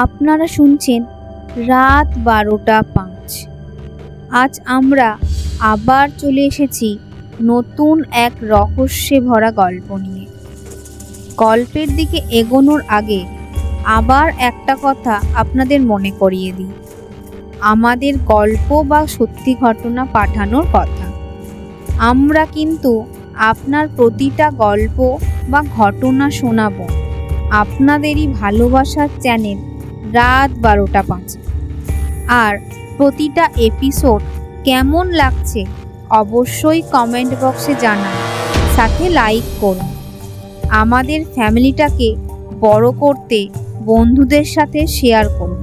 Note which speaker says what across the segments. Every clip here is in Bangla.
Speaker 1: আপনারা শুনছেন রাত 12:05। আজ আমরা আবার চলে এসেছি নতুন এক রহস্যে ভরা গল্প নিয়ে। গল্পের দিকে এগোনোর আগে আবার একটা কথা আপনাদের মনে করিয়ে দিই, আমাদের গল্প বা সত্যি ঘটনা পাঠানোর কথা। আমরা কিন্তু আপনার প্রতিটা গল্প বা ঘটনা শোনাবো আপনাদেরই ভালোবাসার চ্যানেল রাত 12:05। আর প্রতিটা এপিসোড কেমন লাগছে অবশ্যই কমেন্ট বক্সে জানান, সাথে লাইক করুন। আমাদের ফ্যামিলিটাকে বড় করতে বন্ধুদের সাথে শেয়ার করুন।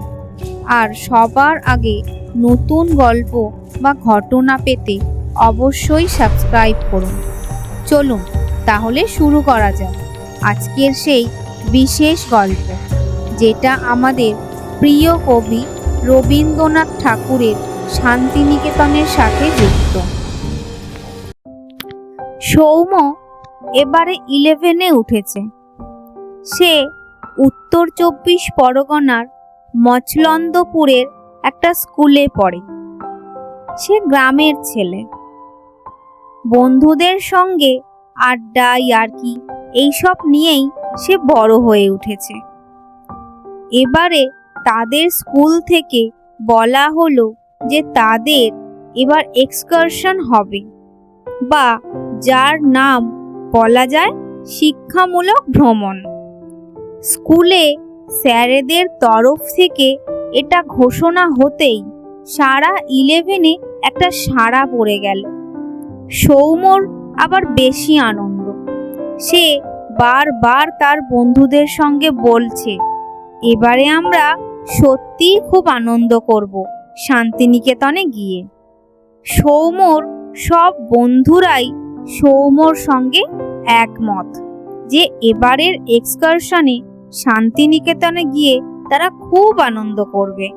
Speaker 1: আর সবার আগে নতুন গল্প বা ঘটনা পেতে অবশ্যই সাবস্ক্রাইব করুন। চলুন তাহলে শুরু করা যাক আজকের সেই বিশেষ গল্প, যেটা আমাদের প্রিয় কবি রবীন্দ্রনাথ ঠাকুরের শান্তিনিকেতনের সাথে যুক্ত। সৌম এবারে 11-এ উঠেছে। সে উত্তর 24 পরগনার মচলন্দপুরের একটা স্কুলে পড়ে। সে গ্রামের ছেলে। বন্ধুদের সঙ্গে আড্ডা ইয়ার্কি এইসব নিয়েই সে বড় হয়ে উঠেছে। এবারে তাদের স্কুল থেকে বলা হলো যে তাদের এবার এক্সকারশন হবে, বা যার নাম বলা যায় শিক্ষামূলক ভ্রমণ। স্কুলে স্যারেদের তরফ থেকে এটা ঘোষণা হতেই সারা 11-এ একটা সাড়া পড়ে গেল। সৌমর আবার বেশি আনন্দ। সে বারবার তার বন্ধুদের সঙ্গে বলছে, এবারে আমরা সত্যিই খুব আনন্দ করব শান্তিনিকেতনে গিয়ে। সৌমর সব বন্ধুরাই সৌমর সঙ্গে একমত যে এবারের এক্সকারশনে শান্তিনিকেতনে গিয়ে তারা খুব আনন্দ করবে।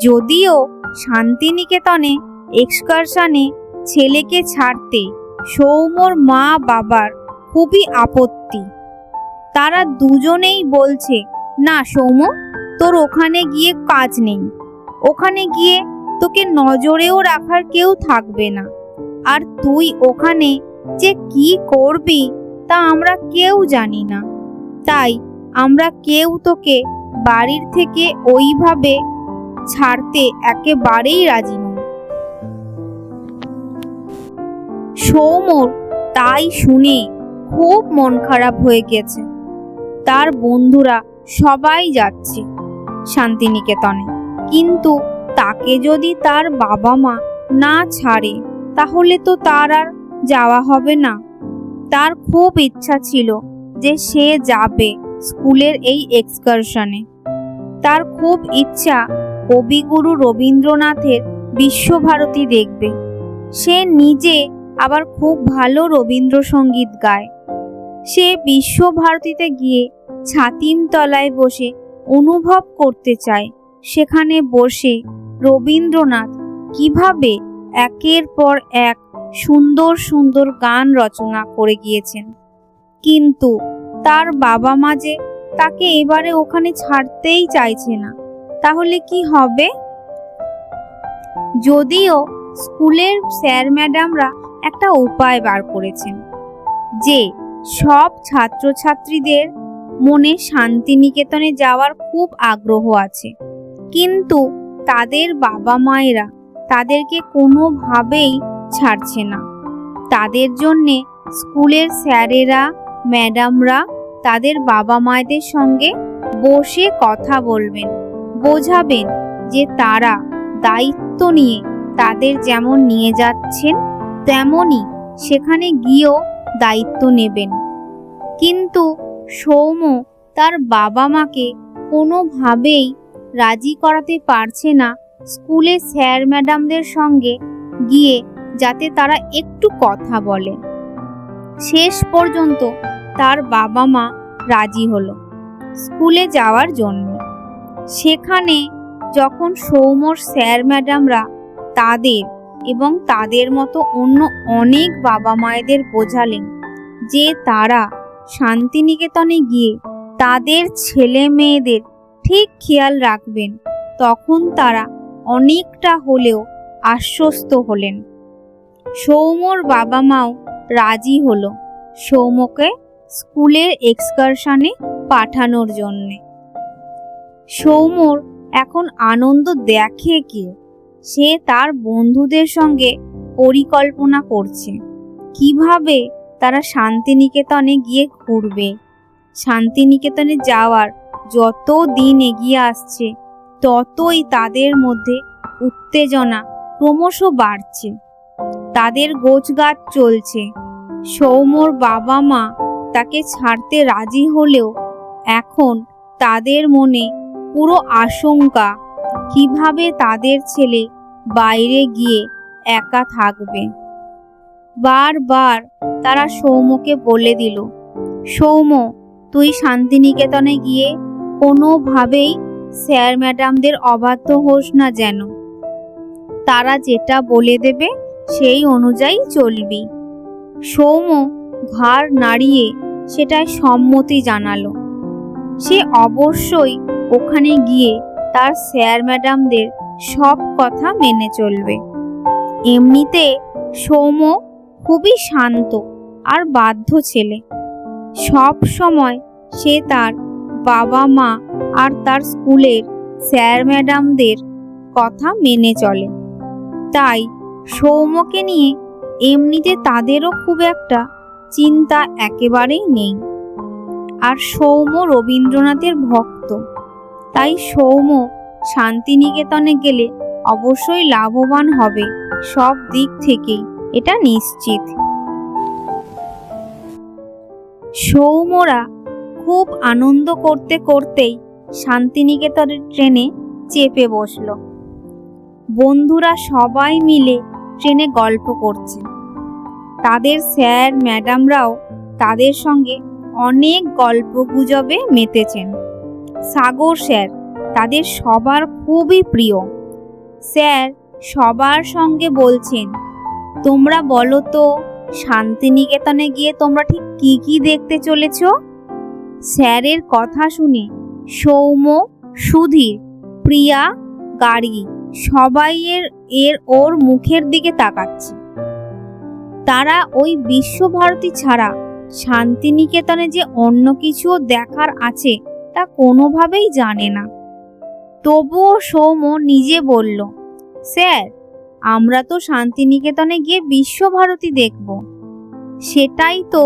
Speaker 1: যদিও শান্তিনিকেতনে এক্সকারশনে ছেলেকে ছাড়তে সৌমর মা বাবার খুবই আপত্তি। তারা দুজনেই বলছে, না সৌম, তোর ওখানে গিয়ে কাজ নেই, ওখানে গিয়ে তোকে নজরেও রাখার কেউ থাকবে না, আর তুই ওখানে যে কি করবি তা আমরা কেউ জানি না, তাই আমরা কেউ তোকে বাড়ির থেকে ওইভাবে ছাড়তে একেবারেই রাজি নই। সৌমর তাই শুনে খুব মন খারাপ হয়ে গেছে। তার বন্ধুরা সবাই যাচ্ছে শান্তিনিকেতনে, কিন্তু তাকে যদি তার বাবা মা না ছাড়ে তাহলে তো তার আর যাওয়া হবে না। তার খুব ইচ্ছা ছিল যে সে যাবে স্কুলের এই এক্সকারশনে। তার খুব ইচ্ছা কবিগুরু রবীন্দ্রনাথের বিশ্বভারতী দেখবে। সে নিজে আবার খুব ভালো রবীন্দ্রসঙ্গীত গায়। সে বিশ্বভারতীতে গিয়ে ছাতিম তলায় বসে অনুভব করতে চায় সেখানে বসে রবীন্দ্রনাথ কিভাবে একের পর এক সুন্দর সুন্দর গান রচনা করে গিয়েছেন। কিন্তু তার বাবা মা যে তাকে এবারে ওখানে ছাড়তেই চাইছে না, তাহলে কি হবে? যদিও স্কুলের স্যার ম্যাডামরা একটা উপায় বার করেছেন যে সব ছাত্রছাত্রীদের মনে শান্তিনিকেতনে যাওয়ার খুব আগ্রহ আছে, কিন্তু তাদের বাবা মায়েরা তাদেরকে কোনোভাবেই ছাড়ছে না। তাদের জন্যে স্কুলের স্যারেরা ম্যাডামরা তাদের বাবা মায়েদের সঙ্গে বসে কথা বলবেন, বোঝাবেন যে তারা দায়িত্ব নিয়ে তাদের যেমন নিয়ে যাচ্ছেন তেমনই সেখানে গিয়েও দায়িত্ব নেবেন। কিন্তু সৌম তার বাবা মাকে কোনোভাবেই রাজি করাতে পারছে না স্কুলে স্যার ম্যাডামদের সঙ্গে গিয়ে যাতে তারা একটু কথা বলে। শেষ পর্যন্ত তার বাবা মা রাজি হলো স্কুলে যাওয়ার জন্য। সেখানে যখন সৌমর স্যার ম্যাডামরা তাদের এবং তাদের মতো অন্য অনেক বাবা মায়েদের বোঝালেন যে তারা শান্তিনিকেতনে গিয়ে তাদের ছেলে মেয়েদের ঠিক খেয়াল রাখবেন। তখন তারা অনেকটা হলেও আশ্বস্ত হলেন। সৌম্যর বাবা মাও রাজি হলো সৌম্যকে স্কুলের এক্সকারশনে পাঠানোর জন্যে। সৌম্যর এখন আনন্দ দেখে কে? সে তার বন্ধুদের সঙ্গে পরিকল্পনা করছে কিভাবে তারা শান্তিনিকেতনে গিয়ে ঘুরবে। শান্তিনিকেতনে যাওয়ার যত দিন এগিয়ে আসছে ততই তাদের মধ্যে উত্তেজনা ক্রমশ বাড়ছে। তাদের গোছগাছ চলছে। সৌম্যর বাবা মা তাকে ছাড়তে রাজি হলেও এখন তাদের মনে পুরো আশঙ্কা কিভাবে তাদের ছেলে বাইরে গিয়ে একা থাকবে। বারবার তারা সৌম্যকে বলে দিল, সৌম্য, তুই শান্তিনিকেতনে গিয়ে কোনোভাবেই স্যার ম্যাডামদের অবাধ্য হোস না যেন। তারা যেটা বলে দেবে সেই অনুযায়ী চলবি। সৌম্য ঘাড় নাড়িয়ে সেটায় সম্মতি জানালো। সে অবশ্যই ওখানে গিয়ে তার স্যার ম্যাডামদের সব কথা মেনে চলবে। এমনিতে সৌম্য খুবই শান্ত আর বাধ্য ছেলে। সব সময় সে তার বাবা মা আর তার স্কুলের স্যার ম্যাডামদের কথা মেনে চলে। তাই সৌম্যকে নিয়ে এমনিতে তাদেরও খুব একটা চিন্তা একেবারেই নেই। আর সৌম্য রবীন্দ্রনাথের ভক্ত, তাই সৌম্য শান্তিনিকেতনে গেলে অবশ্যই লাভবান হবে সব দিক থেকেই, এটা নিশ্চিত। সৌম্যরা খুব আনন্দ করতে করতেই শান্তিনিকেতনের ট্রেনে চেপে বসল। বন্ধুরা সবাই মিলে ট্রেনে গল্প করছে। তাদের স্যার ম্যাডামরাও তাদের সঙ্গে অনেক গল্পগুজবে মেতেছেন। সাগর স্যার তাদের সবার খুবই প্রিয়। স্যার সবার সঙ্গে বলছেন, তোমরা বলো তো শান্তিনিকেতনে গিয়ে তোমরা ঠিক কি কি দেখতে চলেছ? স্যারের কথা শুনে সৌম্য, সুধীর, প্রিয়া, গাড়ি সবাই ওর মুখের দিকে তাকাচ্ছে। তারা ওই বিশ্বভারতী ছাড়া শান্তিনিকেতনে যে অন্য কিছুও দেখার আছে তা কোনোভাবেই জানে না। তবুও সৌম্য নিজে বলল, স্যার, আমরা তো শান্তিনিকেতনে গিয়ে বিশ্বভারতী দেখব। সেটাই তো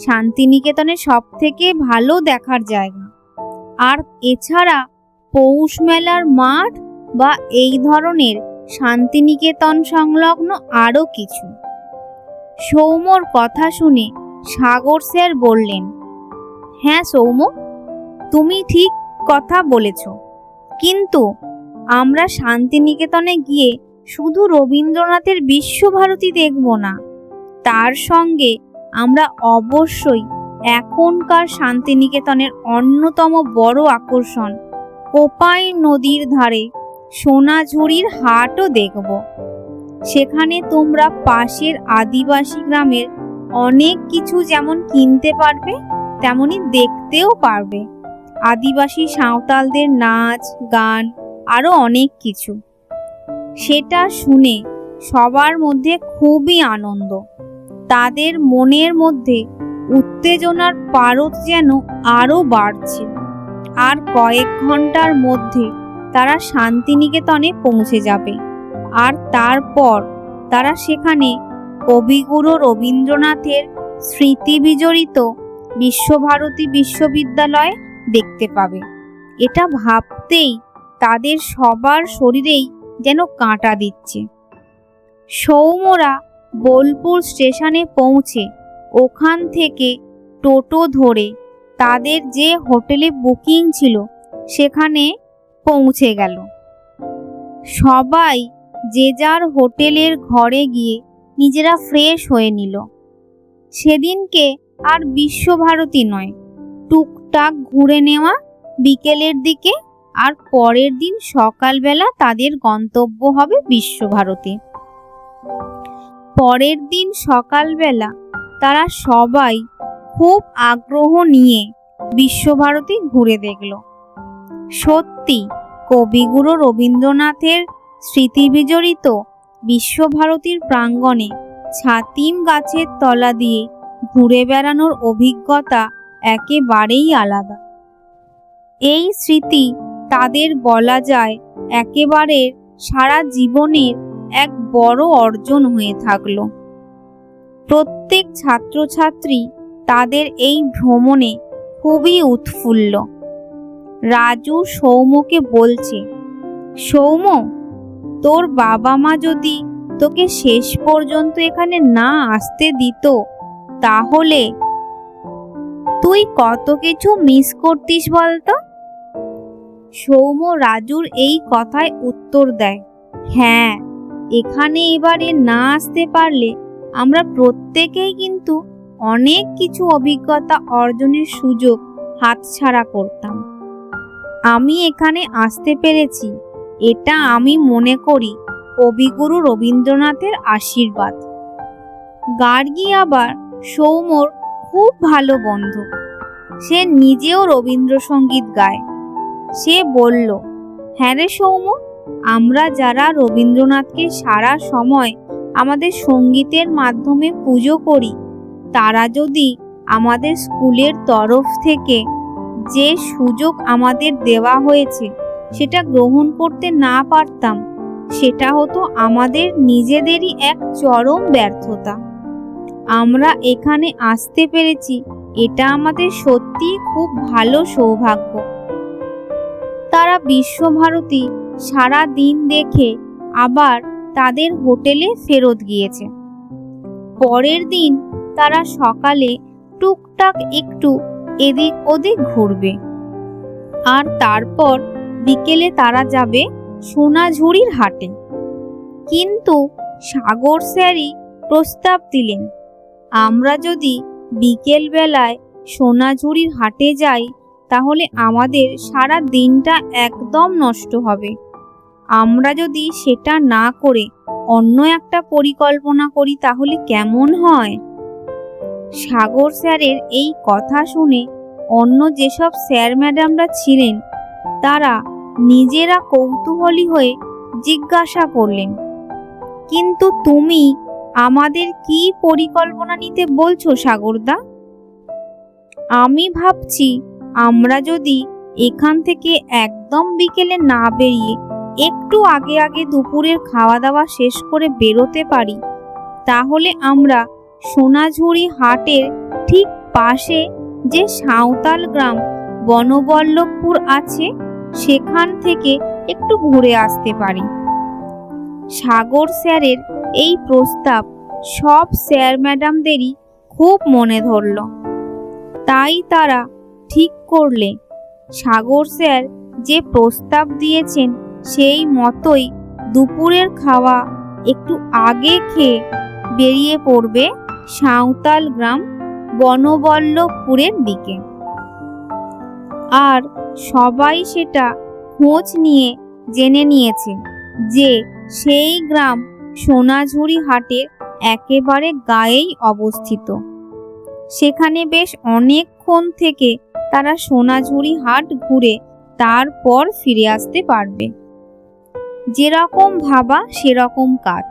Speaker 1: শান্তিনিকেতনের সব থেকে ভালো দেখার জায়গা। আর এছাড়া পৌষ মেলার মাঠ বা এই ধরনের শান্তিনিকেতন সংলগ্ন আরও কিছু। সৌম্যর কথা শুনে সাগর স্যার বললেন, হ্যাঁ সৌম্য, তুমি ঠিক কথা বলেছ, কিন্তু আমরা শান্তিনিকেতনে গিয়ে শুধু রবীন্দ্রনাথের বিশ্বভারতী দেখব না, তার সঙ্গে আমরা অবশ্যই এখনকার শান্তিনিকেতনের অন্যতম বড় আকর্ষণ কোপাই নদীর ধারে সোনাঝুরির হাটও দেখব। সেখানে তোমরা পাশের আদিবাসী গ্রামের অনেক কিছু যেমন কিনতে পারবে তেমনি দেখতেও পারবে। আদিবাসী সাঁওতালদের নাচ, গান, আরো অনেক কিছু। সেটা শুনে সবার মধ্যে খুবই আনন্দ। তাদের মনের মধ্যে উত্তেজনার পারদ যেন আরো বাড়ছে। আর কয়েক ঘন্টার মধ্যে তারা শান্তিনিকেতনে পৌঁছে যাবে। আর তারপর তারা সেখানে কবিগুরু রবীন্দ্রনাথের স্মৃতি বিজড়িত বিশ্বভারতী বিশ্ববিদ্যালয় দেখতে পাবে। এটা ভাবতেই তাদের সবার শরীরেই যেন কাঁটা দিচ্ছে। সৌম্যরা বোলপুর স্টেশনে পৌঁছে ওখান থেকে টোটো ধরে তাদের যে হোটেলে বুকিং ছিল সেখানে পৌঁছে গেল। সবাই যে যার হোটেলের ঘরে গিয়ে নিজেরা ফ্রেশ হয়ে নিল। সেদিনকে আর বিশ্বভারতী নয়, টুকটাক ঘুরে নেওয়া বিকেলের দিকে, আর পরের দিন সকালবেলা তাদের গন্তব্য হবে বিশ্বভারতী। পরের দিন সকালবেলা তারা সবাই খুব আগ্রহ নিয়ে বিশ্বভারতী ঘুরে দেখল। সত্যি কবিগুরু রবীন্দ্রনাথের স্মৃতিবিজড়িত বিশ্বভারতীর প্রাঙ্গণে ছাতিম গাছের তলা দিয়ে ঘুরে বেড়ানোর অভিজ্ঞতা একেবারেই আলাদা। এই স্মৃতি তাদের বলা যায় একেবারে সারা জীবনের এক বড় অর্জন হয়ে থাকলো। প্রত্যেক ছাত্রছাত্রী তাদের এই ভ্রমণে খুবই উৎফুল্ল। রাজু সৌম্যকে বলছে, সৌম্য, তোর বাবা মা যদি তোকে শেষ পর্যন্ত এখানে না আসতে দিত তাহলে তুই কত কিছু মিস করতিস বলতো। সৌম্য রাজুর এই কথায় উত্তর দেয়, হ্যাঁ, এখানে এবারে না আসতে পারলে আমরা প্রত্যেকেই কিন্তু অনেক কিছু অভিজ্ঞতা অর্জনের সুযোগ হাতছাড়া করতাম। আমি এখানে আসতে পেরেছি, এটা আমি মনে করি কবিগুরু রবীন্দ্রনাথের আশীর্বাদ। গার্গী আবার সৌম্যর খুব ভালো বন্ধু। সে নিজেও রবীন্দ্রসঙ্গীত গায়। সে বলল, হ্যাঁ রে সৌম্য, আমরা যারা রবীন্দ্রনাথকে সারা সময় আমাদের সঙ্গীতের মাধ্যমে পুজো করি, তারা যদি আমাদের স্কুলের তরফ থেকে যে সুযোগ আমাদের দেওয়া হয়েছে সেটা গ্রহণ করতে না পারতাম, সেটা হতো আমাদের নিজেদেরই এক চরম ব্যর্থতা। আমরা এখানে আসতে পেরেছি, এটা আমাদের সত্যি খুব ভালো সৌভাগ্য। তারা বিশ্বভারতী সারা দিন দেখে আবার তাদের হোটেলে ফেরত গিয়েছে। পরের দিন তারা সকালে টুকটাক একটু এদিক ওদিক ঘুরবে, আর তারপর বিকেলে তারা যাবে সোনাঝুরির হাটে। কিন্তু সাগর স্যারই প্রস্তাব দিলেন, আমরা যদি বিকেল বেলায় সোনাঝুরির হাটে যাই তাহলে আমাদের সারা দিনটা একদম নষ্ট হবে। আমরা যদি সেটা না করে অন্য একটা পরিকল্পনা করি তাহলে কেমন হয়? সাগর স্যারের এই কথা শুনে অন্য যেসব স্যার ম্যাডামরা ছিলেন তারা নিজেরা কৌতূহলী হয়ে জিজ্ঞাসা করলেন, কিন্তু তুমি আমাদের কি পরিকল্পনা নিতে বলছো সাগরদা? আমি ভাবছি আমরা যদি এখান থেকে একদম বিকেলে না বেরিয়ে একটু আগে আগে দুপুরের খাওয়া দাওয়া শেষ করে বেরোতে পারি, তাহলে আমরা সোনাঝুরি হাটের ঠিক পাশে যে সাঁওতাল গ্রাম বনবল্লভপুর আছে সেখান থেকে একটু ঘুরে আসতে পারি। সাগর স্যারের এই প্রস্তাব সব স্যার ম্যাডামদেরই খুব মনে ধরল। তাই তারা ঠিক করলে সাগর স্যার যে প্রস্তাব দিয়েছেন সেই মতোই দুপুরের খাওয়া একটু আগে খেয়ে বেরিয়ে পড়বে সাঁওতাল গ্রাম বনবল্লভপুরের দিকে। আর সবাই সেটা খোঁজ নিয়ে জেনে নিয়েছে যে সেই গ্রাম সোনাঝুরি হাটের একেবারে গায়েই অবস্থিত। সেখানে বেশ অনেকক্ষণ থেকে তারা সোনাঝুরি হাট ঘুরে তারপর ফিরে আসতে পারবে। যেরকম ভাবা সেরকম কাজ।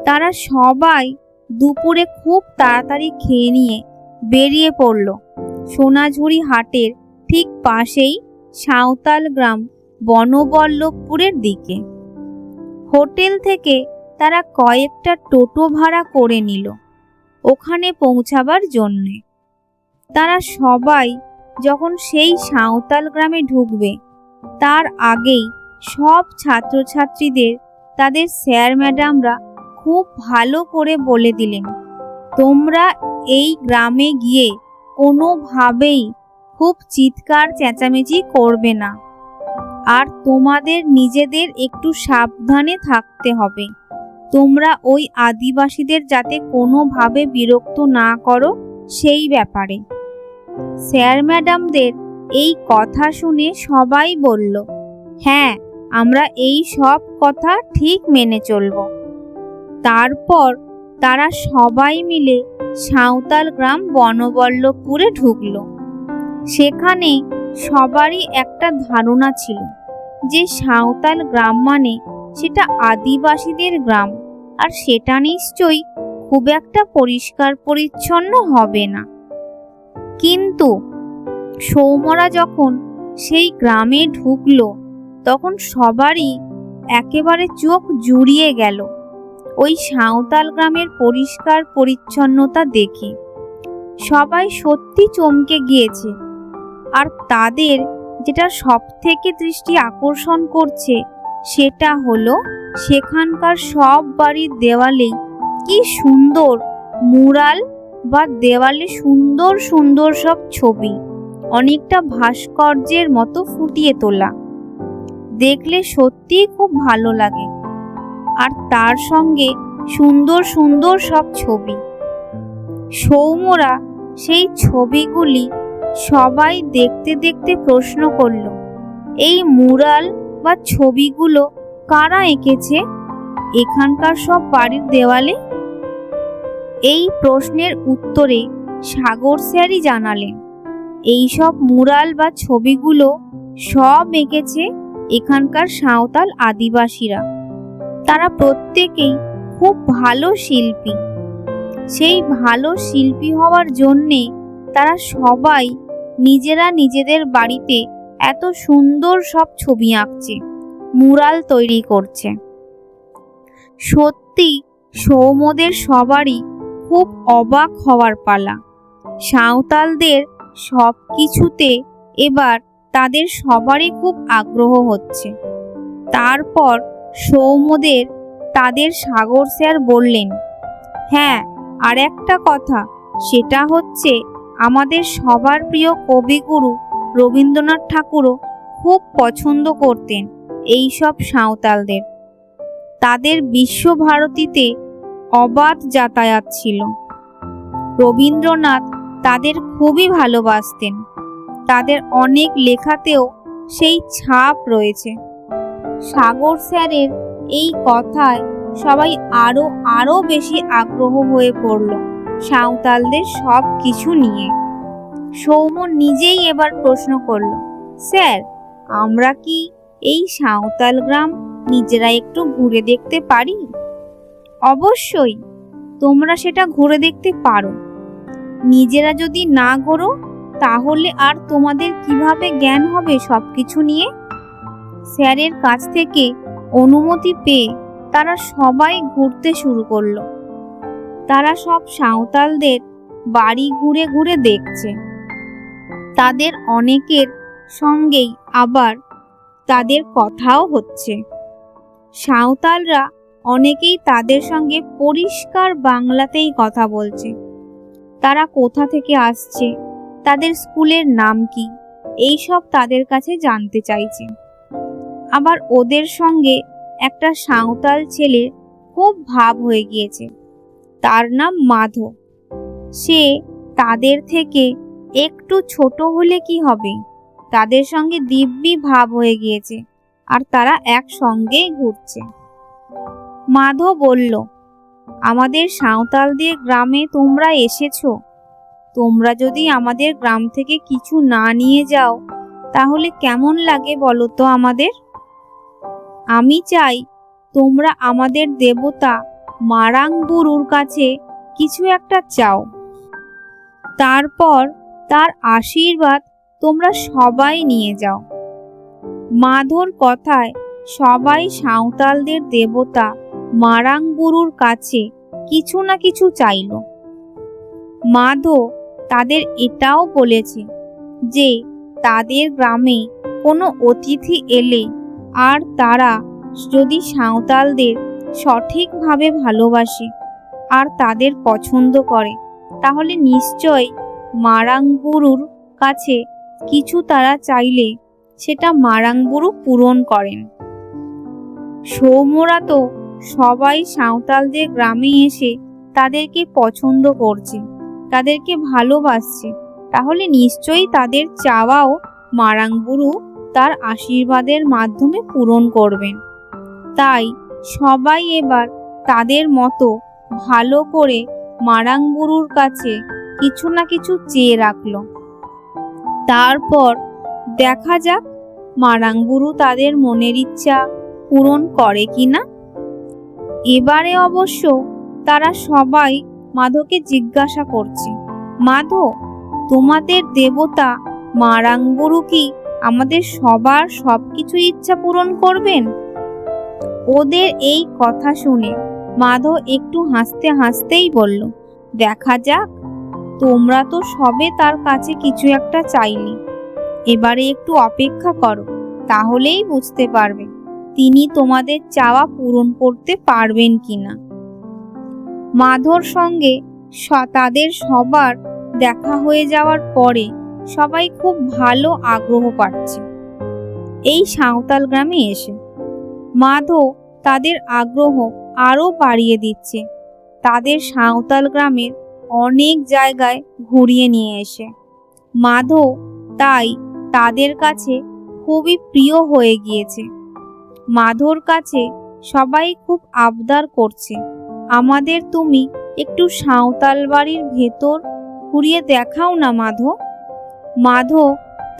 Speaker 1: তারা সবাই দুপুরে খুব তাড়াতাড়ি খেয়ে নিয়ে বেরিয়ে পড়ল সোনাঝুরি হাটের ঠিক পাশেই সাঁওতাল গ্রাম বনবল্লভপুরের দিকে। হোটেল থেকে তারা কয়েকটা টোটো ভাড়া করে নিল ওখানে পৌঁছাবার জন্যে। তারা সবাই যখন সেই সাঁওতাল গ্রামে ঢুকবে তার আগেই সব ছাত্রছাত্রীদের তাদের স্যার ম্যাডামরা খুব ভালো করে বলে দিলেন, তোমরা এই গ্রামে গিয়ে কোনোভাবেই খুব চিৎকার চেঁচামেচি করবে না, আর তোমাদের নিজেদের একটু সাবধানে থাকতে হবে। তোমরা ওই আদিবাসীদের যাতে কোনোভাবে বিরক্ত না করো সেই ব্যাপারে। স্যার ম্যাডামদের এই কথা শুনে সবাই বলল, হ্যাঁ, আমরা এই সব কথা ঠিক মেনে চলব। তারপর তারা সবাই মিলে সাঁওতাল গ্রাম বনবল্লভপুরে ঢুকল। সেখানে সবারই একটা ধারণা ছিল যে সাঁওতাল গ্রাম মানে সেটা আদিবাসীদের গ্রাম, আর সেটা নিশ্চয়ই খুব একটা পরিষ্কার পরিচ্ছন্ন হবে না। কিন্তু সৌম্যরা যখন সেই গ্রামে ঢুকলো তখন সবারই একেবারে চোখ জুড়িয়ে গেল ওই সাঁওতাল গ্রামের পরিষ্কার পরিচ্ছন্নতা দেখে। সবাই সত্যি চমকে গিয়েছে। আর তাদের যেটা সব থেকে দৃষ্টি আকর্ষণ করছে সেটা হলো সেখানকার সব বাড়ির দেওয়ালেই কি সুন্দর মুরাল বা দেওয়ালে সুন্দর সুন্দর সব ছবি, অনেকটা ভাস্কর্যের মতো ফুটিয়ে তোলা। দেখলে সত্যিই খুব ভালো লাগে। আর তার সঙ্গে সুন্দর সুন্দর সব ছবি। সৌম্যরা সেই ছবিগুলি সবাই দেখতে দেখতে প্রশ্ন করল, এই মুরাল বা ছবিগুলো কারা এঁকেছে এখানকার সব বাড়ির দেওয়ালে? এই প্রশ্নের উত্তরে সাগর স্যারই জানালেন, এই সব মুরাল বা ছবিগুলো সব এঁকেছে এখানকার সাঁওতাল আদিবাসীরা। তারা প্রত্যেকেই খুব ভালো শিল্পী। সেই ভালো শিল্পী হওয়ার জন্যে তারা সবাই নিজেরা নিজেদের বাড়িতে এত সুন্দর সব ছবি আঁকছে, মুরাল তৈরি করছে। সত্যি সৌম্যদের সবারই খুব অবাক হওয়ার পালা। সাঁওতালদের সব কিছুতে এবার তাদের সবারই খুব আগ্রহ হচ্ছে। তারপর সৌম্যদের তাদের সাগর স্যার বললেন, হ্যাঁ, আর একটা কথা, সেটা হচ্ছে আমাদের সবার প্রিয় কবিগুরু রবীন্দ্রনাথ ঠাকুরও খুব পছন্দ করতেন এই সব সাঁওতালদের। তাদের বিশ্বভারতীতে অবাধ যাতায়াত ছিল। রবীন্দ্রনাথ তাদের খুবই ভালোবাসতেন। তাদের অনেক লেখাতেও সেই ছাপ রয়েছে। সাগর স্যারের এই কথায় সবাই আরো বেশি আগ্রহ হয়ে পড়ল সাঁওতালদের সব কিছু নিয়ে। সৌম্য নিজেই এবার প্রশ্ন করল, স্যার, আমরা কি এই সাঁওতাল গ্রাম নিজেরা একটু ঘুরে দেখতে পারি? অবশ্যই, তোমরা সেটা ঘুরে দেখতে পারো। নিজেরা যদি না ঘোরো তাহলে আর তোমাদের কিভাবে জ্ঞান হবে সবকিছু নিয়ে? স্যারের কাছ থেকে অনুমতি পেয়ে তারা সবাই ঘুরতে শুরু করলো। তারা সব সাঁওতালদের বাড়ি ঘুরে ঘুরে দেখছে। তাদের অনেকের সঙ্গেই আবার তাদের কথাও হচ্ছে। সাঁওতালরা অনেকেই তাদের সঙ্গে পরিষ্কার বাংলাতেই কথা বলছে। তারা কোথা থেকে আসছে, তাদের স্কুলের নাম কি, এইসব তাদের কাছে জানতে চাইছে। আবার ওদের সঙ্গে একটা সাঁওতাল ছেলে খুব ভাব হয়ে গিয়েছে। তার নাম মাধব। সে তাদের থেকে একটু ছোট হলে কি হবে, তাদের সঙ্গে দিব্যি ভাব হয়ে গিয়েছে, আর তারা একসঙ্গেই ঘুরছে। মাধব বলল, আমাদের সাঁওতালদের গ্রামে তোমরা এসেছো। তোমরা যদি আমাদের গ্রাম থেকে কিছু না নিয়ে যাও তাহলে কেমন লাগে বলো তো আমাদের? আমি চাই তোমরা আমাদের দেবতা মারাং বুরুর কাছে কিছু একটা চাও। তারপর তার আশীর্বাদ তোমরা সবাই নিয়ে যাও। মাধোর কথায় সবাই সাঁওতালদের দেবতা মারাং বুরুর কাছে কিছু না কিছু চাইল। মাধো তাদের এটাও বলেছে যে তাদের গ্রামে কোনো অতিথি এলে আর তারা যদি সাঁওতালদের সঠিকভাবে ভালোবাসে আর তাদের পছন্দ করে তাহলে নিশ্চয় মারাং বুরুর কাছে কিছু তারা চাইলে সেটা মারাং বুরু পূরণ করেন। সৌম্যরা তো সবাই সাঁওতালদের গ্রামে এসে তাদেরকে পছন্দ করছে, তাদেরকে ভালোবাসছে, তাহলে নিশ্চয়ই তাদের চাওয়াও মারাং বুরু তার আশীর্বাদের মাধ্যমে পূরণ করবেন। তাই সবাই এবার তাদের মতো ভালো করে মারাং বুরুর কাছে কিছু না কিছু চেয়ে রাখল। তারপর দেখা যাক মারাংবুরু তাদের মনের ইচ্ছা পূরণ করে কিনা। এবারে অবশ্য তারা সবাই মাধোকে জিজ্ঞাসা করছে, মাধো, তোমাদের দেবতা মারাংবুরু কি আমাদের সবার সবকিছু ইচ্ছা পূরণ করবেন? ওদের এই কথা শুনে মাধো একটু হাসতে হাসতেই বলল, দেখা যাক, তোমরা তো সবে তার কাছে কিছু একটা চাইলে, এবারে একটু অপেক্ষা করো, তাহলেই বুঝতে পারবে তিনি তোমাদের চাওয়া পূরণ করতে পারবেন কিনা। মাধোর সঙ্গে তাদের সবার দেখা হয়ে যাওয়ার পরে সবাই খুব ভালো আগ্রহ পাচ্ছে এই সাঁওতাল গ্রামে এসে। মাধো তাদের আগ্রহ আরো বাড়িয়ে দিচ্ছে তাদের সাঁওতাল গ্রামের অনেক জায়গায় ঘুরিয়ে নিয়ে এসে। মাধো তাই তাদের কাছে খুবই প্রিয় হয়ে গিয়েছে। মাধোর কাছে সবাই খুব আবদার করছে, আমাদের তুমি একটু সাঁওতাল বাড়ির ভেতর ঘুরিয়ে দেখাও না মাধো। মাধো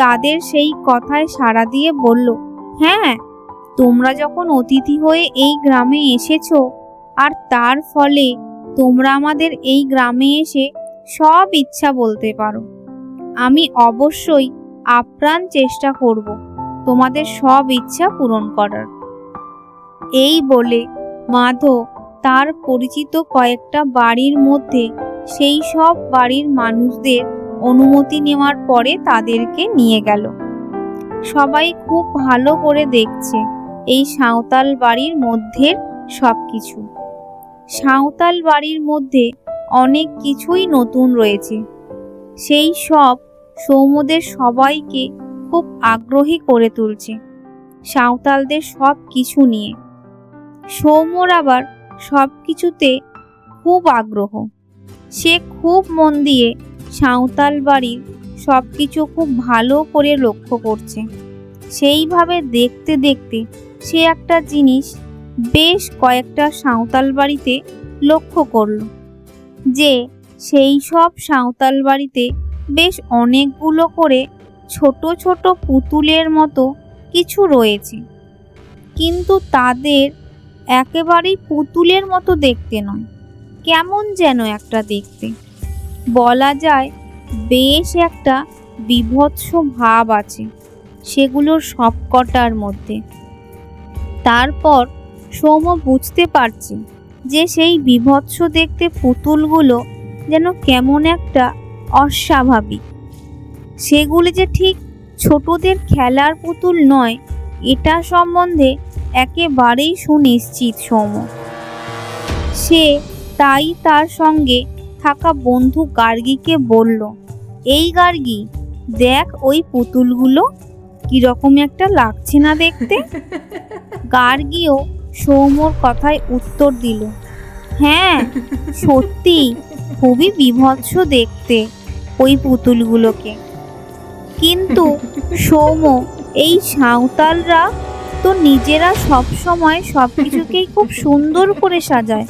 Speaker 1: তাদের সেই কথায় সাড়া দিয়ে বলল, হ্যাঁ, তোমরা যখন অতিথি হয়ে এই গ্রামে এসেছো আর তার ফলে তোমরা আমাদের এই গ্রামে এসে সব ইচ্ছা বলতে পারো, আমি অবশ্যই আপ্রাণ চেষ্টা করব তোমাদের সব ইচ্ছা পূরণ করার। এই বলে মাধো তার পরিচিত কয়েকটা বাড়ির মধ্যে সেই সব বাড়ির মানুষদের অনুমতি নেওয়ার পরে তাদেরকে নিয়ে গেল। সবাই খুব ভালো করে দেখছে এই সাঁওতাল বাড়ির মধ্যে সবকিছু। সাঁওতাল বাড়ির মধ্যে অনেক কিছুই নতুন রয়েছে, সেই সব সৌম্যদের সবাইকে খুব আগ্রহী করে তুলছে সাঁওতালদের সব কিছু নিয়ে। সৌম্যর আবার সব কিছুতে খুব আগ্রহ, সে খুব মন দিয়ে সাঁওতাল বাড়ির সব কিছু খুব ভালো করে লক্ষ্য করছে। সেইভাবে দেখতে দেখতে সে একটা জিনিস বেশ কয়েকটা সাঁওতাল বাড়িতে লক্ষ্য করল, যে সেই সব সাঁওতাল বাড়িতে বেশ অনেকগুলো করে ছোট ছোট পুতুলের মতো কিছু রয়েছে, কিন্তু তাদের একেবারেই পুতুলের মতো দেখতে নয়, কেমন যেন একটা দেখতে, বলা যায় বেশ একটা বীভৎস ভাব আছে সেগুলোর সবকটার মধ্যে। তারপর সৌম্য বুঝতে পারছে যে সেই বীভৎস দেখতে পুতুলগুলো যেন কেমন একটা অস্বাভাবিক, সেগুলি যে ঠিক ছোটদের খেলার পুতুল নয় এটা সম্বন্ধে একেবারেই সুনিশ্চিত সৌম্য। সে তাই তার সঙ্গে থাকা বন্ধু গার্গীকে বলল, এই গার্গী, দেখ ওই পুতুলগুলো কিরকম একটা লাগছে না দেখতে। গার্গীও সৌম্যর কথায় উত্তর দিল, হ্যাঁ সত্যি খুবই বীভৎস দেখতে ওই পুতুলগুলোকে, কিন্তু সৌম্য, এই সাঁওতালরা তো নিজেরা সব সময় সবকিছুকেই খুব সুন্দর করে সাজায়,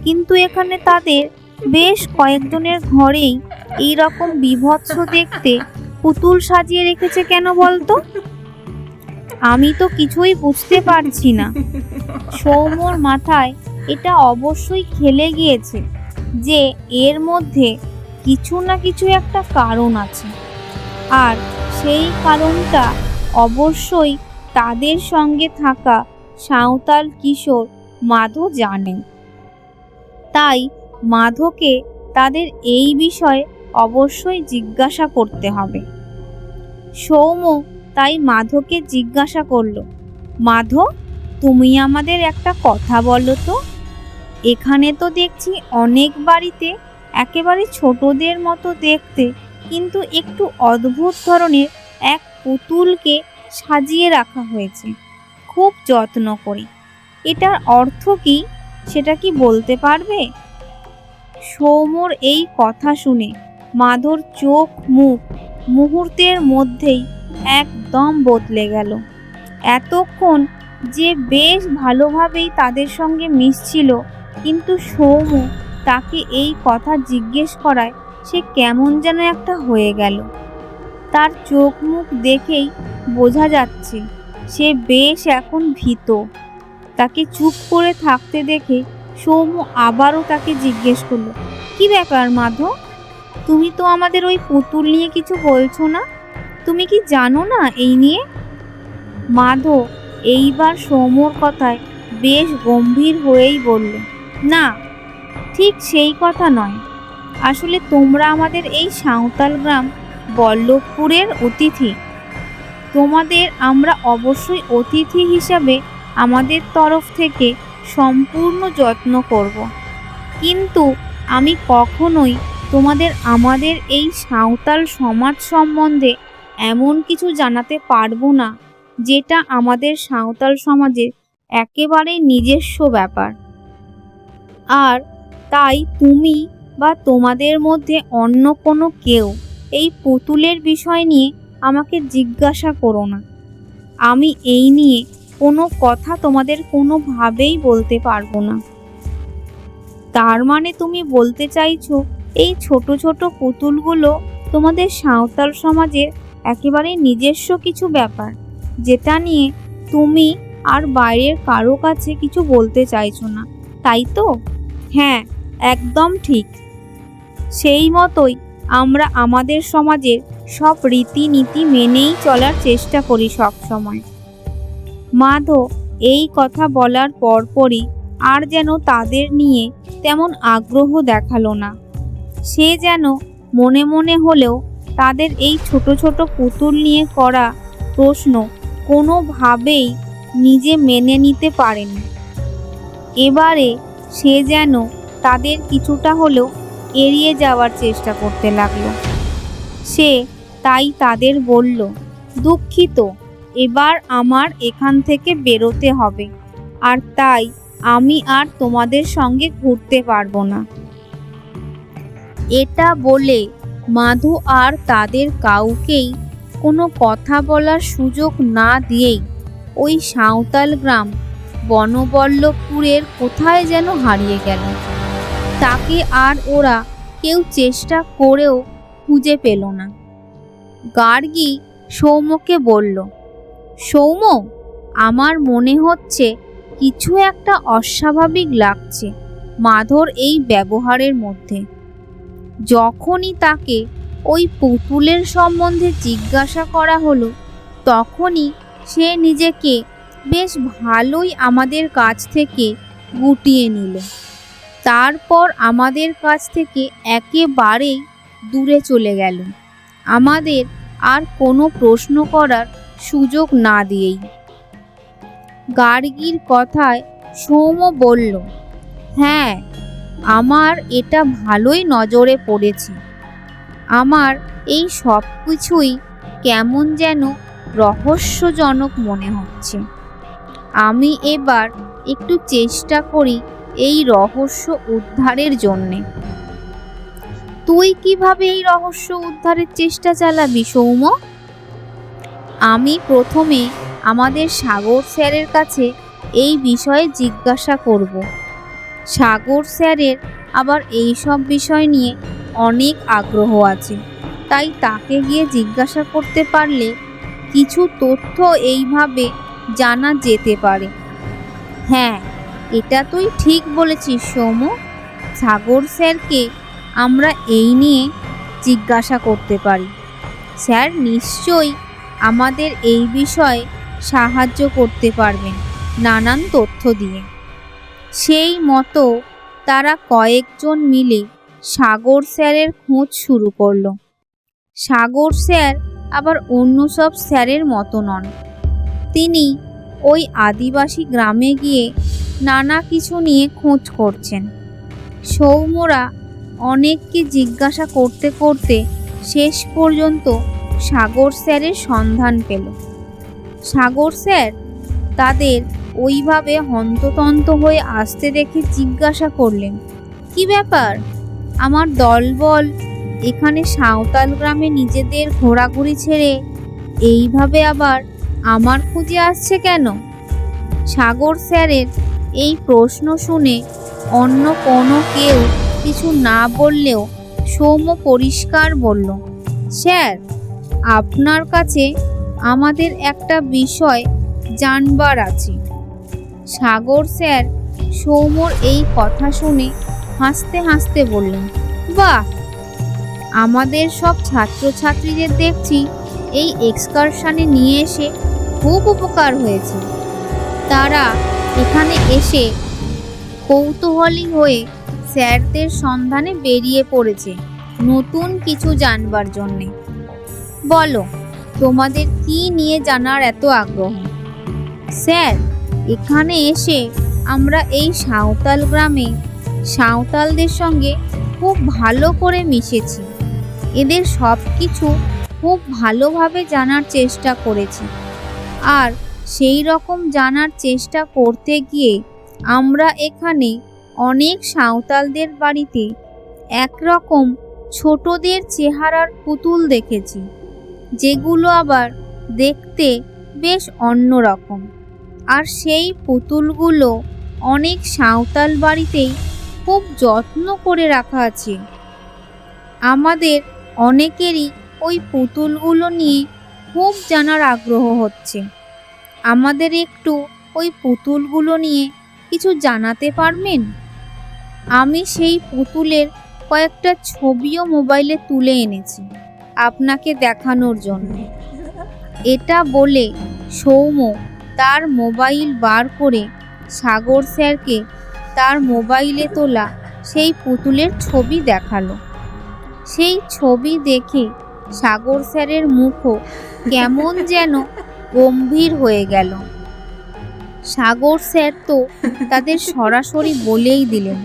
Speaker 1: কিন্তু এখানে তাদের বেশ কয়েকজনের ঘরেই এই রকম বীভৎস দেখতে পুতুল সাজিয়ে রেখেছে কেন বলতো? আমি তো কিছুই বুঝতে পারছি না। সৌম্যর মাথায় এটা অবশ্যই খেলে গিয়েছে যে এর মধ্যে কিছু না কিছু একটা কারণ আছে, আর সেই কারণটা অবশ্যই তাদের সঙ্গে থাকা সাঁওতাল কিশোর মাধো জানে। তাই মাধোকে তাদের এই বিষয়ে অবশ্যই জিজ্ঞাসা করতে হবে। সৌম্য তাই মাধোকে জিজ্ঞাসা করলো, মাধো, তুমি আমাদের একটা কথা বলো তো, এখানে তো দেখছি অনেক বাড়িতে একেবারে ছোটদের মতো দেখতে কিন্তু একটু অদ্ভুত ধরনের এক পুতুলকে সাজিয়ে রাখা হয়েছে খুব যত্ন করে, এটার অর্থ কি সেটা কি বলতে পারবে? সৌম্যর এই কথা শুনে মাধোর চোখ মুখ মুহূর্তের মধ্যেই একদম বদলে গেল। এতক্ষণ যে বেশ ভালোভাবেই তাদের সঙ্গে মিশছিল, কিন্তু সৌম্য তাকে এই কথা জিজ্ঞেস করায় সে কেমন যেন একটা হয়ে গেল। তার চোখ মুখ দেখেই বোঝা যাচ্ছে সে বেশ এখন ভীত। তাকে চুপ করে থাকতে দেখে সৌম্য আবারও তাকে জিজ্ঞেস করলো, কি ব্যাপার মাধব? তুমি তো আমাদের ওই পুতুল নিয়ে কিছু বলছো না? তুমি কি জানো না এই নিয়ে? মাধব এইবার সৌম্যর কথায় বেশ গম্ভীর হয়েই বলল, না, ঠিক সেই কথা নয়। আসলে তোমরা আমাদের এই সাঁওতাল গ্রাম বল্লভপুরের অতিথি। তোমাদের আমরা অবশ্যই অতিথি হিসাবে আমাদের তরফ থেকে সম্পূর্ণ যত্ন করব। কিন্তু আমি কখনোই তোমাদের আমাদের এই সাঁওতাল সমাজ সম্বন্ধে এমন কিছু জানাতে পারবো না যেটা আমাদের সাঁওতাল সমাজের একেবারে নিজস্ব ব্যাপার। আর তাই তুমি বা তোমাদের মধ্যে অন্য কোনো কেউ এই পুতুলের বিষয় নিয়ে আমাকে জিজ্ঞাসা করো না। আমি এই নিয়ে কোনো কথা তোমাদের কোনোভাবেই বলতে পারবো না। তার মানে তুমি বলতে চাইছো এই ছোট ছোট পুতুলগুলো তোমাদের সাঁওতাল সমাজের একেবারে নিজস্ব কিছু ব্যাপার, যেটা নিয়ে তুমি আর বাইরের কারো কাছে কিছু বলতে চাইছো না, তাই তো? হ্যাঁ, একদম ঠিক। সেই মতোই আমরা আমাদের সমাজের সব রীতিনীতি মেনেই চলার চেষ্টা করি সব সময়। মাধব এই কথা বলার পরপরই আর যেন তাদের নিয়ে তেমন আগ্রহ দেখালো না। সে যেন মনে মনে হলেও তাদের এই ছোট ছোট পুতুল নিয়ে করা প্রশ্ন কোনোভাবেই নিজে মেনে নিতে পারেনি। এবারে সে যেন তাদের কিছুটা হলেও এড়িয়ে যাওয়ার চেষ্টা করতে লাগলো। সে তাই তাদের বলল, দুঃখিত, এবার আমার এখান থেকে বেরোতে হবে, আর তাই আমি আর তোমাদের সঙ্গে ঘুরতে পারবো না। এটা বলে মাধু আর তাদের কাউকেই কোনো কথা বলার সুযোগ না দিয়েই ওই সাঁওতাল গ্রাম বনবল্লভপুরের কোথায় যেন হারিয়ে গেল। তাকে আর ওরা কেউ চেষ্টা করেও খুঁজে পেল না। গার্গী সৌম্যকে বলল, সৌম্য, আমার মনে হচ্ছে কিছু একটা অস্বাভাবিক লাগছে মাধুর এই ব্যবহারের মধ্যে। যখনই তাকে ওই পুতুলের সম্বন্ধে জিজ্ঞাসা করা হলো, তখনই সে নিজেকে বেশ ভালোই আমাদের কাছ থেকে গুটিয়ে নিল। তারপর আমাদের কাছ থেকে একেবারেই দূরে চলে গেল, আমাদের আর কোনো প্রশ্ন করার সুযোগ না দিয়েই। গার্গীর কথায় সৌম্য বলল, হ্যাঁ, আমার এটা ভালোই নজরে পড়েছে। আমার এই সব কিছুই কেমন যেন রহস্যজনক মনে হচ্ছে। আমি এবার একটু চেষ্টা করি এই রহস্য উদ্ধারের জন্যে। তুই কিভাবে এই রহস্য উদ্ধারের চেষ্টা চালাবি সৌম্য? আমি প্রথমে আমাদের সাগর স্যারের কাছে এই বিষয়ে জিজ্ঞাসা করব। সাগর স্যারের আবার এই সব বিষয় নিয়ে অনেক আগ্রহ আছে, তাই তাকে গিয়ে জিজ্ঞাসা করতে পারলে কিছু তথ্য এইভাবে জানা যেতে পারে। হ্যাঁ, এটা তুই ঠিক বলেছিস সৌম্য। সাগর স্যারকে আমরা এই নিয়ে জিজ্ঞাসা করতে পারি। স্যার নিশ্চয়ই আমাদের এই বিষয়ে সাহায্য করতে পারবেন নানান তথ্য দিয়ে। সেই মতো তারা কয়েকজন মিলে সাগর স্যারের খোঁজ শুরু করলো। সাগর স্যার আবার অন্য সব স্যারের মতো নন। তিনি ওই আদিবাসী গ্রামে গিয়ে নানা কিছু নিয়ে খোঁজ করছেন। সৌম্যরা অনেককে জিজ্ঞাসা করতে করতে শেষ পর্যন্ত সাগর স্যারের সন্ধান পেল। সাগর স্যার তাদের ওইভাবে হন্ততন্ত হয়ে আসতে দেখে জিজ্ঞাসা করলেন, কি ব্যাপার? আমার দলবল এখানে সাঁওতাল গ্রামে নিজেদের ঘোরাঘুরি ছেড়ে এইভাবে আবার আমার খুঁজে আসছে কেন? সাগর স্যারের এই প্রশ্ন শুনে অন্য কোনো কেউ কিছু না বললেও সৌম্য পরিষ্কার বলল, স্যার, আপনার কাছে আমাদের একটা বিষয় জানবার আছে। সাগর স্যার সৌম্যর এই কথা শুনে হাসতে হাসতে বললেন, বাহ, আমাদের সব ছাত্রছাত্রীদের দেখছি এই এক্সকারশনে নিয়ে এসে খুব উপকার হয়েছে। তারা এখানে এসে কৌতূহলী হয়ে স্যারদের সন্ধানে বেরিয়ে পড়েছে নতুন কিছু জানবার জন্যে। বলো, তোমাদের কি নিয়ে জানার এত আগ্রহ? স্যার, এখানে এসে আমরা এই সাঁওতাল গ্রামে সাঁওতালদের সঙ্গে খুব ভালো করে মিশেছি। এদের সব কিছু খুব ভালোভাবে জানার চেষ্টা করেছি। আর সেই রকম জানার চেষ্টা করতে গিয়ে আমরা এখানে অনেক সাঁওতালদের বাড়িতে একরকম ছোটদের চেহারার পুতুল দেখেছি, যেগুলো আবার দেখতে বেশ অন্যরকম। আর সেই পুতুলগুলো অনেক সাঁওতাল বাড়িতেই খুব যত্ন করে রাখা আছে। আমাদের অনেকেরই ওই পুতুলগুলো নিয়ে খুব জানার আগ্রহ হচ্ছে। আমাদের একটু ওই পুতুলগুলো নিয়ে কিছু জানাতে পারবেন? আমি সেই পুতুলের কয়েকটা ছবিও মোবাইলে তুলে এনেছি আপনাকে দেখানোর জন্য। এটা বলে সৌম্য তার মোবাইল বার করে সাগর স্যারকে তার মোবাইলে তোলা সেই পুতুলের ছবি দেখালো। সেই ছবি দেখে সাগর স্যারের মুখও কেমন যেন গম্ভীর হয়ে গেল। সাগর স্যার তো তাদের সরাসরি বলেই দিলেন,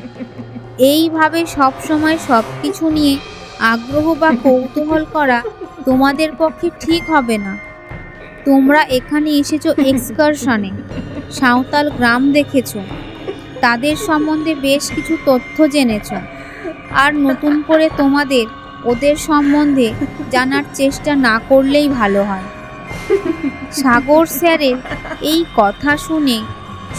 Speaker 1: এইভাবে সবসময় সব কিছু নিয়ে আগ্রহ বা কৌতূহল করা তোমাদের পক্ষে ঠিক হবে না। তোমরা এখানে এসেছো এক্সকারশনে, সাঁওতাল গ্রাম দেখেছো, তাদের সম্বন্ধে বেশ কিছু তথ্য জেনেছো। আর নতুন করে তোমাদের ওদের সম্বন্ধে জানার চেষ্টা না করলেই ভালো হয়। সাগর স্যারের এই কথা শুনে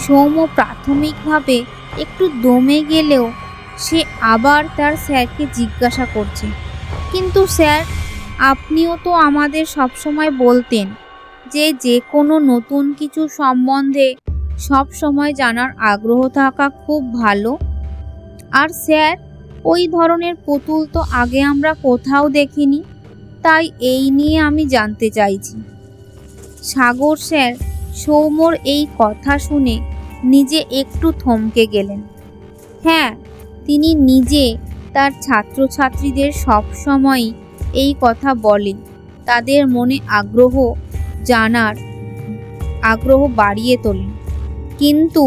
Speaker 1: সৌম্য প্রাথমিকভাবে একটু দমে গেলেও সে আবার তার স্যারকে জিজ্ঞাসা করছে, কিন্তু স্যার, আপনিও তো আমাদের সবসময় বলতেন যে কোনো নতুন কিছু সম্বন্ধে সব সময় জানার আগ্রহ থাকা খুব ভালো। আর স্যার, ওই ধরনের পুতুল তো আগে আমরা কোথাও দেখিনি, তাই এই নিয়ে আমি জানতে চাইছি। সাগর স্যার সৌম্যর এই কথা শুনে নিজে একটু থমকে গেলেন। হ্যাঁ, তিনি নিজে তার ছাত্রছাত্রীদের সবসময়ই এই কথা বলেন, তাদের মনে জানার আগ্রহ বাড়িয়ে তোলেন। কিন্তু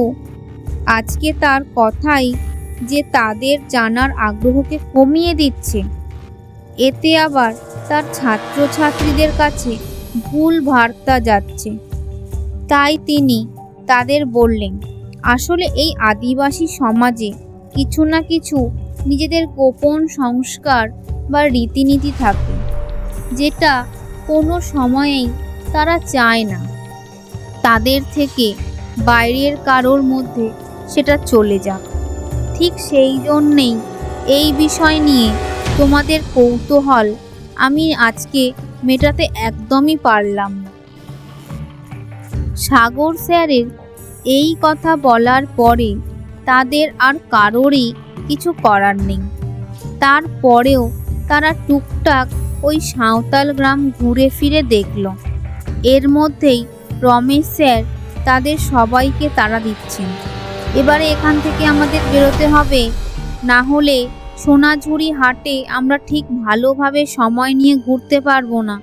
Speaker 1: আজকে তার কথাই যে তাদের জানার আগ্রহকে কমিয়ে দিচ্ছে, এতে আবার তার ছাত্রছাত্রীদের কাছে ভুল বার্তা যাচ্ছে। তাই তিনি তাদের বললেন, আসলে এই আদিবাসী সমাজে কিছু না কিছু নিজেদের গোপন সংস্কার বা রীতিনীতি থাকে, যেটা কোনো সময়েই তারা চায় না তাদের থেকে বাইরের কারোর মধ্যে সেটা চলে যাক। ঠিক সেই জন্যেই এই বিষয় নিয়ে তোমাদের কৌতূহল আমি আজকে মেটাতে একদমই পারলাম না। সাগর স্যারের এই কথা বলার পরে তাদের আর কারোরই কিছু করার নেই। তারপরেও তারা টুকটাক ওই সাঁওতাল গ্রাম ঘুরে ফিরে দেখল। এর মধ্যেই রমেশ স্যার তাদের সবাইকে তাড়া দিচ্ছেন, এবারে এখান থেকে আমাদের বেরোতে হবে, না হলে সোনাঝুরি হাটে আমরা ঠিক ভালোভাবে সময় নিয়ে ঘুরতে পারবো না।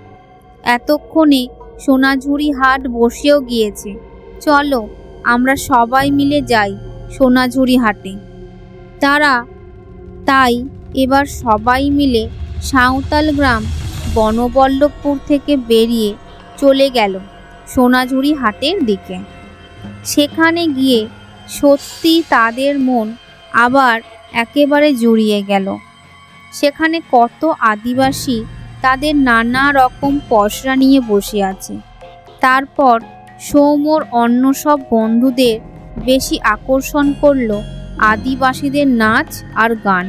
Speaker 1: এতক্ষণে সোনাঝুরি হাট বসেও গিয়েছে, চলো আমরা সবাই মিলে যাই সোনাঝুরি হাটে। তাই এবার সবাই মিলে সাঁওতাল গ্রাম বনবল্লভপুর থেকে বেরিয়ে চলে গেল সোনাঝুরি হাটের দিকে। সেখানে গিয়ে সত্যি তাদের মন আবার একেবারে জুড়িয়ে গেল। সেখানে কত আদিবাসী তাদের নানা রকম পসরা নিয়ে বসে আছে। তারপর সৌম্যর অন্য সব বন্ধুদের বেশি আকর্ষণ করল আদিবাসীদের নাচ আর গান।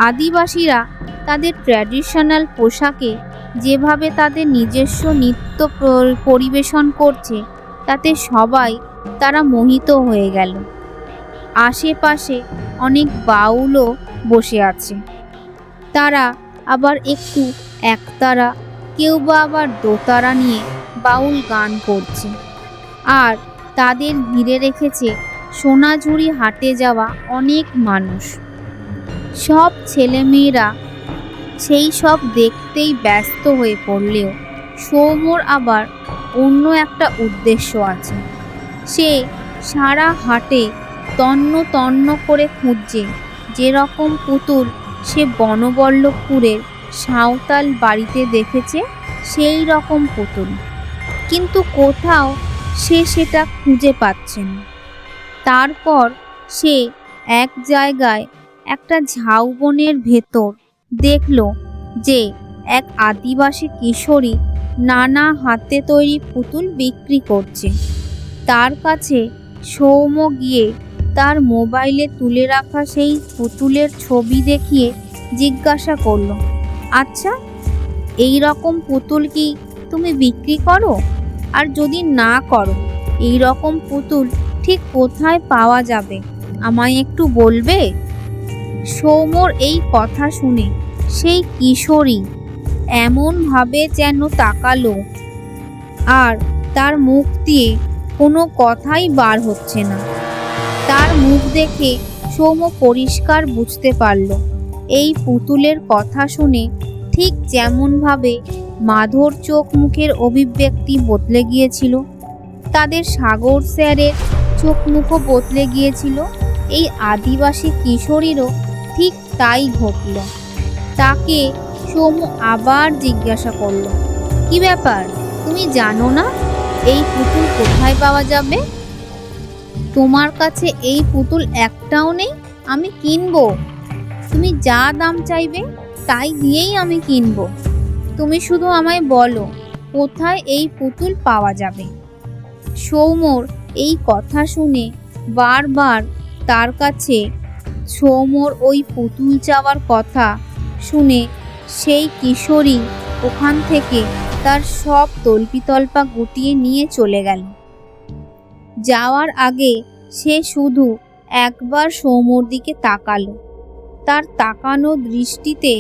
Speaker 1: আদিবাসীরা তাদের ট্র্যাডিশনাল পোশাকে যেভাবে তাদের নিজস্ব নৃত্য পরিবেশন করছে তাতে সবাই তারা মোহিত হয়ে গেল। আশেপাশে অনেক বাউলও বসে আছে। তারা আবার একটু একতারা, কেউ বা আবার দোতারা নিয়ে বাউল গান করছে। আর তাদের ঘিরে রেখেছে সোনাঝুরি হাটে যাওয়া অনেক মানুষ। সব ছেলেমেয়েরা সেই সব দেখতেই ব্যস্ত হয়ে পড়লেও সৌম্যর আবার অন্য একটা উদ্দেশ্য আছে। সে সারা হাটে তন্ন তন্ন করে খুঁজছে যেরকম পুতুল সে বনবল্লভপুরের সাঁওতাল বাড়িতে দেখেছে সেই রকম পুতুল, কিন্তু কোথাও সে সেটা খুঁজে পাচ্ছে না। তারপর সে এক জায়গায় একটা ঝাউবনের ভেতর দেখল যে এক আদিবাসী কিশোরী নানা হাতে তৈরি পুতুল বিক্রি করছে। তার কাছে সৌম্য গিয়ে তার মোবাইলে তুলে রাখা সেই পুতুলের ছবি দেখিয়ে জিজ্ঞাসা করলো, আচ্ছা, এই রকম পুতুল কি তুমি বিক্রি করো? আর যদি না করো, এই রকম পুতুল ঠিক কোথায় পাওয়া যাবে আমায় একটু বলবে? সৌম্যর এই কথা শুনে সেই কিশোরী এমন ভাবে যেন তাকালো, আর তার মুখ দিয়ে কোনো কথাই বার হচ্ছে না। তার মুখ দেখে সৌম্য পরিষ্কার বুঝতে পারল এই পুতুলের কথা শুনে ঠিক যেমনভাবে মাধর চোখ মুখের অভিব্যক্তি বদলে গিয়েছিল, তাদের সাগর স্যারের চোখ মুখও বদলে গিয়েছিল, এই আদিবাসী কিশোরীরও ঠিক তাই ঘটল। তাকে সৌম্য আবার জিজ্ঞাসা করল, কি ব্যাপার, তুমি জানো না এই পুতুল কোথায় পাওয়া যাবে? তোমার কাছে এই পুতুল একটাও নেই? আমি কিনবো। তুমি যা দাম চাইবে তাই দিয়েই আমি কিনবো। তুমি শুধু আমায় বলো কোথায় এই পুতুল পাওয়া যাবে। সৌম্যর এই কথা শুনে বারবার তার কাছে সৌম্যর ওই পুতুল চাওয়ার কথা শুনে সেই কিশোরী ওখান থেকে তার সব তল্পিতল্পা গুটিয়ে নিয়ে চলে গেল। যাওয়ার আগে সে শুধু একবার সৌম্যর দিকে তাকালো। তার তাকানো দৃষ্টিতে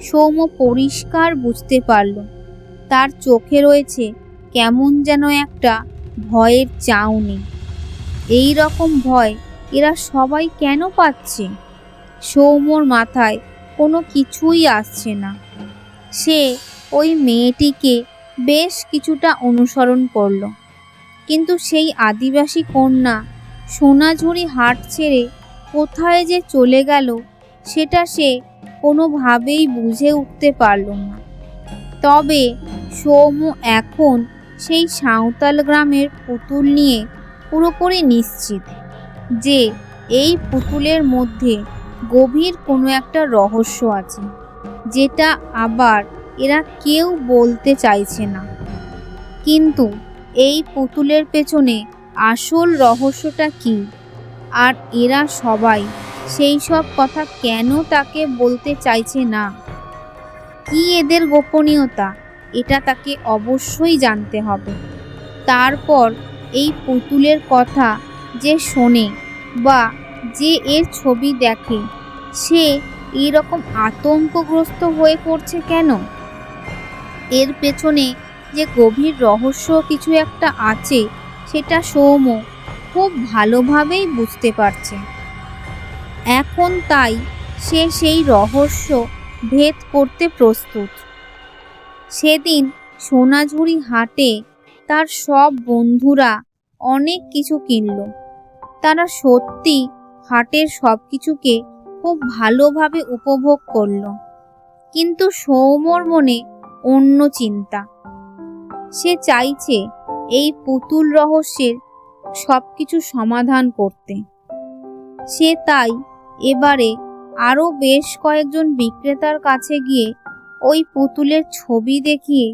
Speaker 1: সৌম্য পরিষ্কার বুঝতে পারল তার চোখে রয়েছে কেমন যেন একটা ভয়ের চাউনি। এই রকম ভয় এরা সবাই কেন পাচ্ছে? সৌম্যর মাথায় কোনো কিছুই আসছে না। সে ওই মেয়েটিকে বেশ কিছুটা অনুসরণ করল, কিন্তু সেই আদিবাসী কন্যা সোনাঝুরি হাট ছেড়ে কোথায় যে চলে গেল সেটা সে কোনোভাবেই বুঝে উঠতে পারল না। তবে সৌম্য এখন সেই সাঁওতাল গ্রামের পুতুল নিয়ে পুরোপুরি নিশ্চিত যে এই পুতুলের মধ্যে গভীর কোনো একটা রহস্য আছে, যেটা আবার এরা কেউ বলতে চাইছে না। কিন্তু এই পুতুলের পেছনে আসল রহস্যটা কি, আর এরা সবাই সেই সব কথা কেন তাকে বলতে চাইছে না? কি এদের গোপনীয়তা, এটা তাকে অবশ্যই জানতে হবে। তারপর এই পুতুলের কথা যে শোনে বা যে এর ছবি দেখে, সে এইরকম আতঙ্কগ্রস্ত হয়ে পড়ছে কেন? এর পেছনে যে গভীর রহস্য কিছু একটা আছে সেটা সৌম্য খুব ভালোভাবেই বুঝতে পারছে। এখন তাই সে সেই রহস্য ভেদ করতে প্রস্তুত। সেদিন সোনাঝুরি হাটে তার সব বন্ধুরা অনেক কিছু কিনল। তারা সত্যি হাটের সব কিছুকে খুব ভালোভাবে উপভোগ করলো, কিন্তু সৌম্যর মনে অন্য চিন্তা। সে চাইছে এই পুতুল রহস্যের সবকিছু সমাধান করতে। সে তাই এবারে আরো বেশ কয়েকজন বিক্রেতার কাছে গিয়ে ওই পুতুলের ছবি দেখিয়ে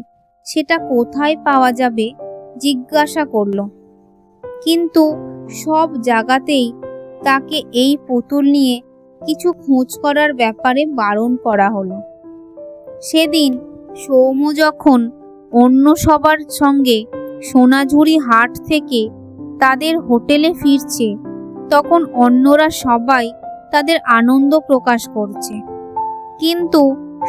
Speaker 1: সেটা কোথায় পাওয়া যাবে জিজ্ঞাসা করলো, কিন্তু সব জায়গাতেই তাকে এই পুতুল নিয়ে কিছু খোঁজ করার ব্যাপারে বারণ করা হলো। সেদিন সৌম্য যখন অন্য সবার সঙ্গে সোনাঝুরি হাট থেকে তাদের হোটেলে ফিরছে, তখন অন্যরা সবাই তাদের আনন্দ প্রকাশ করছে, কিন্তু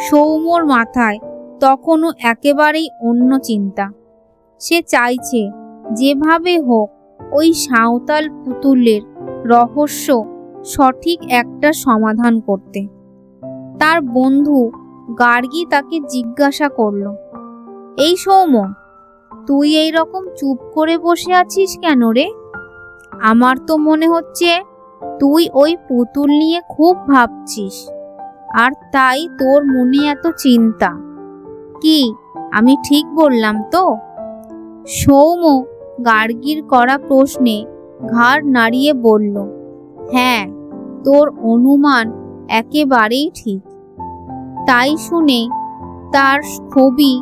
Speaker 1: সৌম্যর মাথায় তখনও একেবারেই অন্য চিন্তা। সে চাইছে যেভাবে হোক ওই সাঁওতাল পুতুলের রহস্য সঠিক একটা সমাধান করতে। তার বন্ধু গার্গী তাকে জিজ্ঞাসা করল, এই সৌম্য, তুই এই রকম চুপ করে বসে আছিস কেন রে? আমার তো মনে হচ্ছে তুই ওই পুতুল নিয়ে খুব ভাবছিস, আর তাই তোর মনে এত চিন্তা। কি আমি ঠিক বললাম তো? সৌম্য গার্গীর করা প্রশ্নে ঘাড় নাড়িয়ে বলল, হ্যাঁ, তোর অনুমান একেবারেই ঠিক। তাই শুনে তার খুবই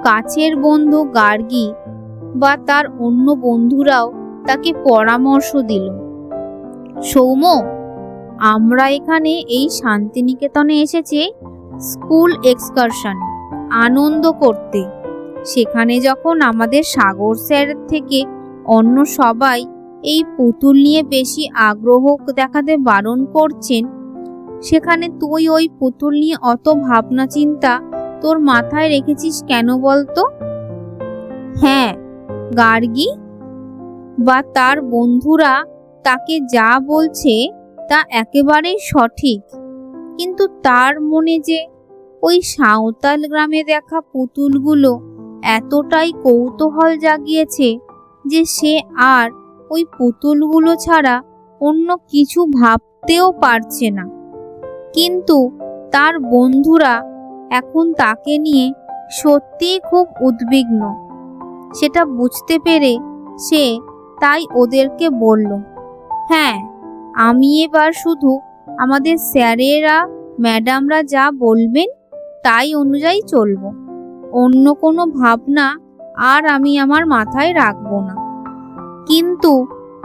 Speaker 1: কাছের বন্ধু গার্গী বা তার অন্য বন্ধুরাও তাকে পরামর্শ দিল, সৌম্য, আমরা এখানে এই শান্তিনিকেতনে এসেছি স্কুল এক্সকারশনে আনন্দ করতে। সেখানে যখন আমাদের সাগর স্যার থেকে অন্য সবাই এই পুতুল নিয়ে বেশি আগ্রহ দেখাতে বারণ করছেন, সেখানে তুই ওই পুতুল নিয়ে অত ভাবনা চিন্তা তোর মাথায় রেখেছিস কেন বলতো? হ্যাঁ, গার্গী বা তার বন্ধুরা তাকে যা বলছে তা একেবারেই সঠিক, কিন্তু তার মনে যে ওই সাঁওতাল গ্রামে দেখা পুতুলগুলো এতটাই কৌতূহল জাগিয়েছে যে সে আর ওই পুতুলগুলো ছাড়া অন্য কিছু ভাবতেও পারছে না। কিন্তু তার বন্ধুরা এখন তাকে নিয়ে সত্যিই খুব উদ্বিগ্ন। সেটা বুঝতে পেরে সে তাই ওদেরকে বলল, হ্যাঁ, আমি এবার শুধু আমাদের স্যারেরা ম্যাডামরা যা বলবেন তাই অনুযায়ী চলব। অন্য কোনো ভাবনা আর আমি আমার মাথায় রাখবো না। কিন্তু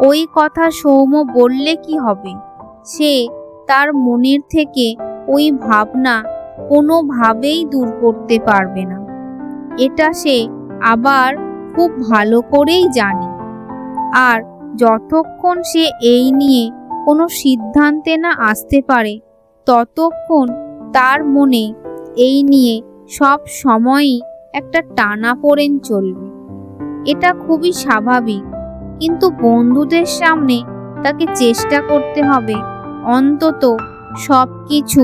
Speaker 1: ওই কথা সৌম্য বললে কি হবে? সে তার মনের থেকে ওই ভাবনা কোনোভাবেই দূর করতে পারবে না। এটা সে আবার খুব ভালো করেই জানে। আর যতক্ষণ সে এই নিয়ে কোনো সিদ্ধান্তে না আসতে পারে, ততক্ষণ তার মনে এই নিয়ে সব সময়ই একটা টানাপোড়েন চলবে। এটা খুবই স্বাভাবিক, কিন্তু বন্ধুদের সামনে তাকে চেষ্টা করতে হবে অন্তত সব কিছু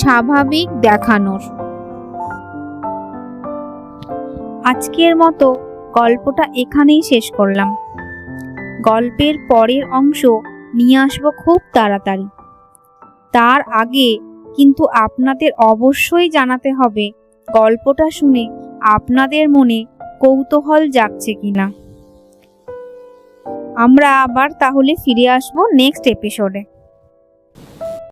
Speaker 1: স্বাভাবিক দেখানোর। আজকের মতো গল্পটা এখানেই শেষ করলাম। গল্পের পরের অংশ নিয়ে আসবো খুব তাড়াতাড়ি। তার আগে কিন্তু আপনাদের অবশ্যই জানাতে হবে গল্পটা শুনে আপনাদের মনে কৌতূহল জাগছে কিনা। আমরা আবার তাহলে ফিরে আসবো নেক্সট এপিসোডে।